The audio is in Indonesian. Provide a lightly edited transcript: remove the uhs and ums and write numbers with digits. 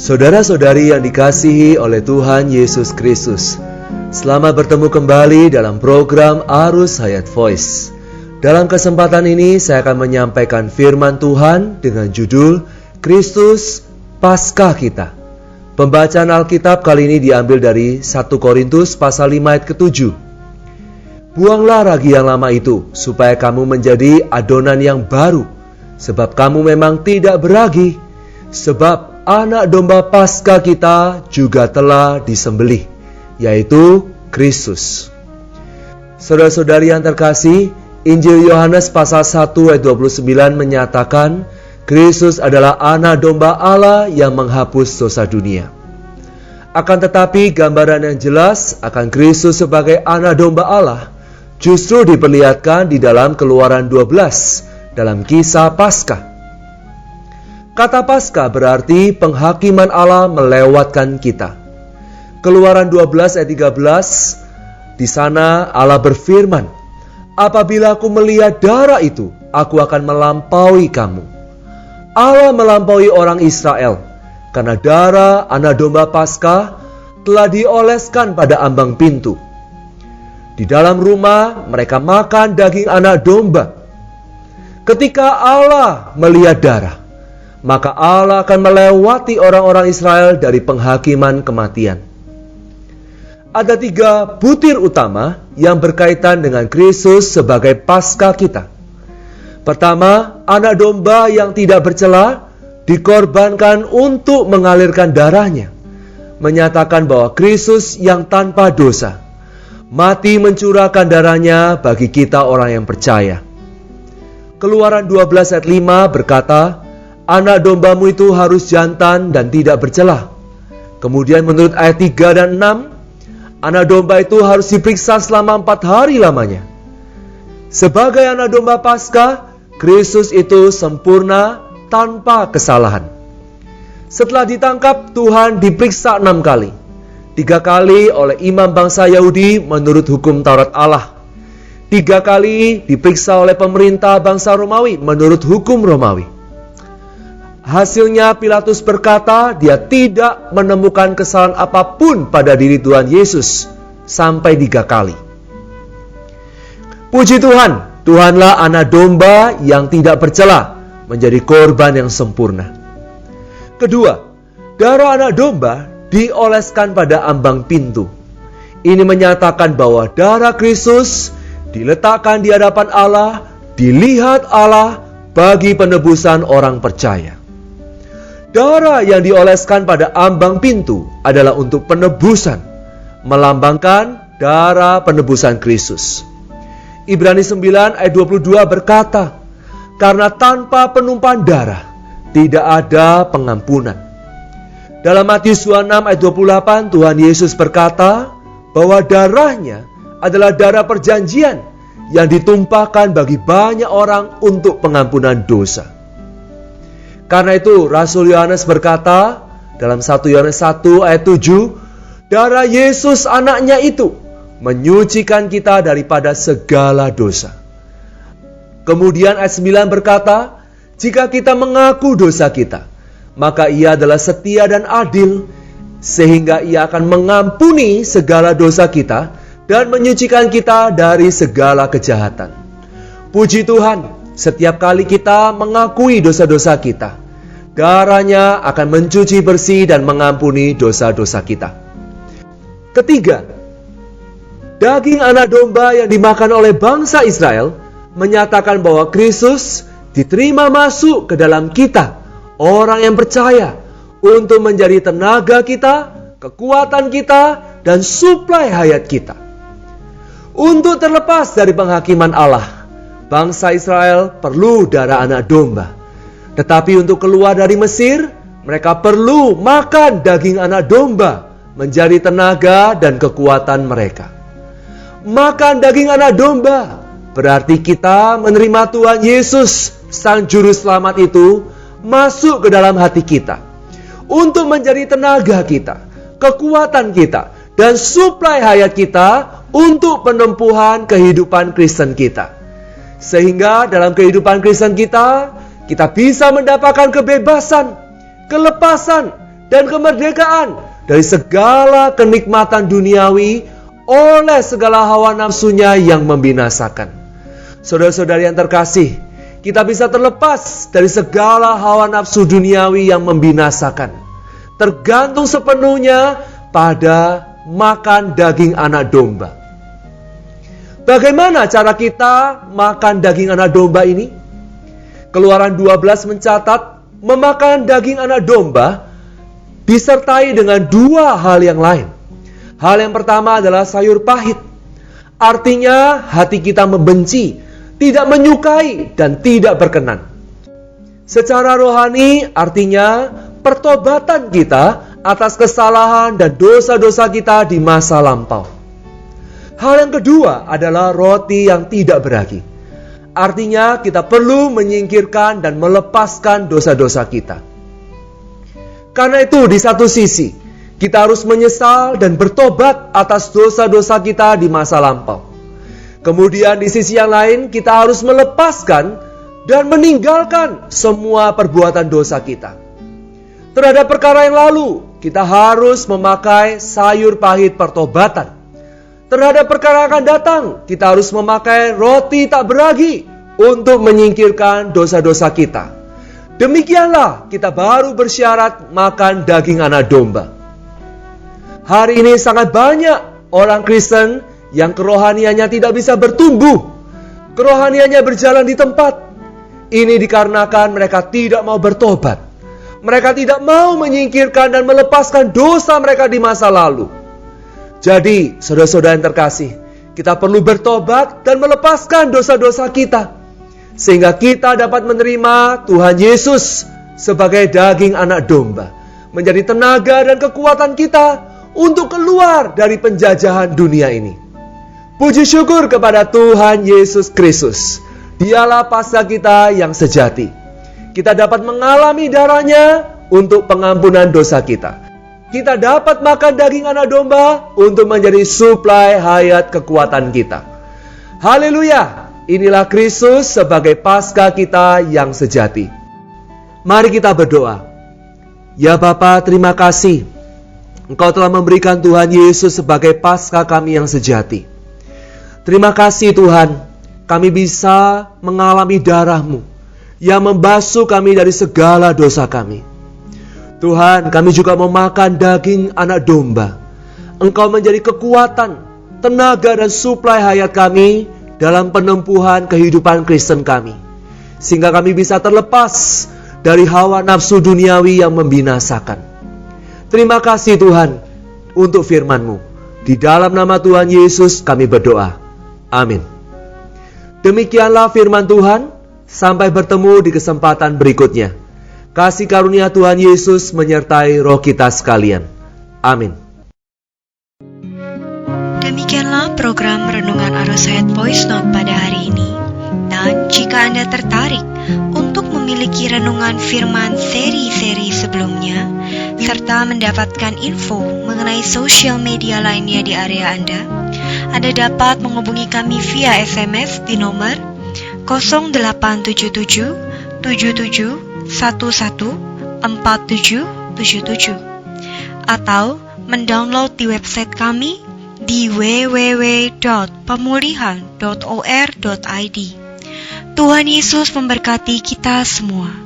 Saudara-saudari yang dikasihi oleh Tuhan Yesus Kristus, selamat bertemu kembali dalam program Arus Hayat Voice. Dalam kesempatan ini saya akan menyampaikan firman Tuhan dengan judul Kristus Paskah Kita. Pembacaan Alkitab kali ini diambil dari 1 Korintus pasal 5 ayat ke-7. Buanglah ragi yang lama itu, supaya kamu menjadi adonan yang baru, sebab kamu memang tidak beragi, sebab Anak domba Paskah kita juga telah disembelih, yaitu Kristus. Saudara-saudari yang terkasih, Injil Yohanes pasal 1 ayat 29 menyatakan Kristus adalah anak domba Allah yang menghapus dosa dunia. Akan tetapi gambaran yang jelas akan Kristus sebagai anak domba Allah justru diperlihatkan di dalam Keluaran 12 dalam kisah Paskah. Kata Paskah berarti penghakiman Allah melewatkan kita. Keluaran 12 ayat 13, di sana Allah berfirman, apabila aku melihat darah itu, aku akan melampaui kamu. Allah melampaui orang Israel, karena darah anak domba Paskah telah dioleskan pada ambang pintu. Di dalam rumah mereka makan daging anak domba. Ketika Allah melihat darah, maka Allah akan melewati orang-orang Israel dari penghakiman kematian. Ada 3 butir utama yang berkaitan dengan Kristus sebagai Paskah kita. Pertama, anak domba yang tidak bercela dikorbankan untuk mengalirkan darahnya, menyatakan bahwa Kristus yang tanpa dosa mati mencurahkan darahnya bagi kita orang yang percaya. Keluaran 12 ayat 5 berkata, anak dombamu itu harus jantan dan tidak bercela. Kemudian menurut ayat 3 dan 6, anak domba itu harus diperiksa selama 4 hari lamanya. Sebagai anak domba Paskah, Kristus itu sempurna tanpa kesalahan. Setelah ditangkap, Tuhan diperiksa 6 kali. 3 kali oleh imam bangsa Yahudi menurut hukum Taurat Allah. 3 kali diperiksa oleh pemerintah bangsa Romawi menurut hukum Romawi. Hasilnya Pilatus berkata dia tidak menemukan kesalahan apapun pada diri Tuhan Yesus sampai 3 kali. Puji Tuhan, Tuhanlah anak domba yang tidak bercela, menjadi korban yang sempurna. Kedua, darah anak domba dioleskan pada ambang pintu. Ini menyatakan bahwa darah Kristus diletakkan di hadapan Allah, dilihat Allah bagi penebusan orang percaya. Darah yang dioleskan pada ambang pintu adalah untuk penebusan, melambangkan darah penebusan Kristus. Ibrani 9 ayat 22 berkata, karena tanpa penumpahan darah tidak ada pengampunan. Dalam Matius 26 ayat 28 Tuhan Yesus berkata bahwa darahnya adalah darah perjanjian yang ditumpahkan bagi banyak orang untuk pengampunan dosa. Karena itu Rasul Yohanes berkata dalam 1 Yohanes 1 ayat 7, darah Yesus anaknya itu menyucikan kita daripada segala dosa. Kemudian ayat 9 berkata, jika kita mengaku dosa kita, maka ia adalah setia dan adil, sehingga ia akan mengampuni segala dosa kita dan menyucikan kita dari segala kejahatan. Puji Tuhan, setiap kali kita mengakui dosa-dosa kita, darahnya akan mencuci bersih dan mengampuni dosa-dosa kita. Ketiga, daging anak domba yang dimakan oleh bangsa Israel menyatakan bahwa Kristus diterima masuk ke dalam kita, orang yang percaya, untuk menjadi tenaga kita, kekuatan kita, dan suplai hayat kita. Untuk terlepas dari penghakiman Allah, bangsa Israel perlu darah anak domba. Tetapi untuk keluar dari Mesir, mereka perlu makan daging anak domba menjadi tenaga dan kekuatan mereka. Makan daging anak domba berarti kita menerima Tuhan Yesus, Sang Juru Selamat itu, masuk ke dalam hati kita untuk menjadi tenaga kita, kekuatan kita, dan suplai hayat kita untuk penempuhan kehidupan Kristen kita. Sehingga dalam kehidupan Kristen kita bisa mendapatkan kebebasan, kelepasan, dan kemerdekaan dari segala kenikmatan duniawi oleh segala hawa nafsunya yang membinasakan. Saudara-saudari yang terkasih, kita bisa terlepas dari segala hawa nafsu duniawi yang membinasakan, tergantung sepenuhnya pada makan daging anak domba. Bagaimana cara kita makan daging anak domba ini? Keluaran 12 mencatat memakan daging anak domba disertai dengan dua hal yang lain. Hal yang pertama adalah sayur pahit. Artinya hati kita membenci, tidak menyukai, dan tidak berkenan. Secara rohani artinya pertobatan kita atas kesalahan dan dosa-dosa kita di masa lampau. Hal yang kedua adalah roti yang tidak beragi. Artinya kita perlu menyingkirkan dan melepaskan dosa-dosa kita. Karena itu di satu sisi kita harus menyesal dan bertobat atas dosa-dosa kita di masa lampau. Kemudian di sisi yang lain kita harus melepaskan dan meninggalkan semua perbuatan dosa kita. Terhadap perkara yang lalu, kita harus memakai sayur pahit pertobatan. Terhadap perkara yang akan datang, kita harus memakai roti tak beragi untuk menyingkirkan dosa-dosa kita. Demikianlah kita baru bersyarat makan daging anak domba. Hari ini sangat banyak orang Kristen yang kerohaniannya tidak bisa bertumbuh. Kerohaniannya berjalan di tempat. Ini dikarenakan mereka tidak mau bertobat. Mereka tidak mau menyingkirkan dan melepaskan dosa mereka di masa lalu. Jadi, saudara-saudara yang terkasih, kita perlu bertobat dan melepaskan dosa-dosa kita, sehingga kita dapat menerima Tuhan Yesus sebagai daging anak domba, menjadi tenaga dan kekuatan kita untuk keluar dari penjajahan dunia ini. Puji syukur kepada Tuhan Yesus Kristus. Dialah Paskah kita yang sejati. Kita dapat mengalami darahnya untuk pengampunan dosa kita. Kita dapat makan daging anak domba untuk menjadi suplai hayat kekuatan kita. Haleluya! Inilah Kristus sebagai Paskah kita yang sejati. Mari kita berdoa. Ya Bapa, terima kasih. Engkau telah memberikan Tuhan Yesus sebagai Paskah kami yang sejati. Terima kasih Tuhan, kami bisa mengalami darah-Mu yang membasuh kami dari segala dosa kami. Tuhan, kami juga memakan daging anak domba. Engkau menjadi kekuatan, tenaga dan suplai hayat kami dalam penempuhan kehidupan Kristen kami. Sehingga kami bisa terlepas dari hawa nafsu duniawi yang membinasakan. Terima kasih Tuhan untuk firman-Mu. Di dalam nama Tuhan Yesus kami berdoa. Amin. Demikianlah firman Tuhan. Sampai bertemu di kesempatan berikutnya. Kasih karunia Tuhan Yesus menyertai roh kita sekalian. Amin. Demikianlah program Renungan Arus Hayat Voice Note pada hari ini. Dan jika Anda tertarik untuk memiliki renungan firman seri-seri sebelumnya, serta mendapatkan info mengenai sosial media lainnya di area Anda dapat menghubungi kami via SMS di nomor 0877 77 11 4777 atau mendownload di website kami di www.pemulihan.or.id. Tuhan Yesus memberkati kita semua.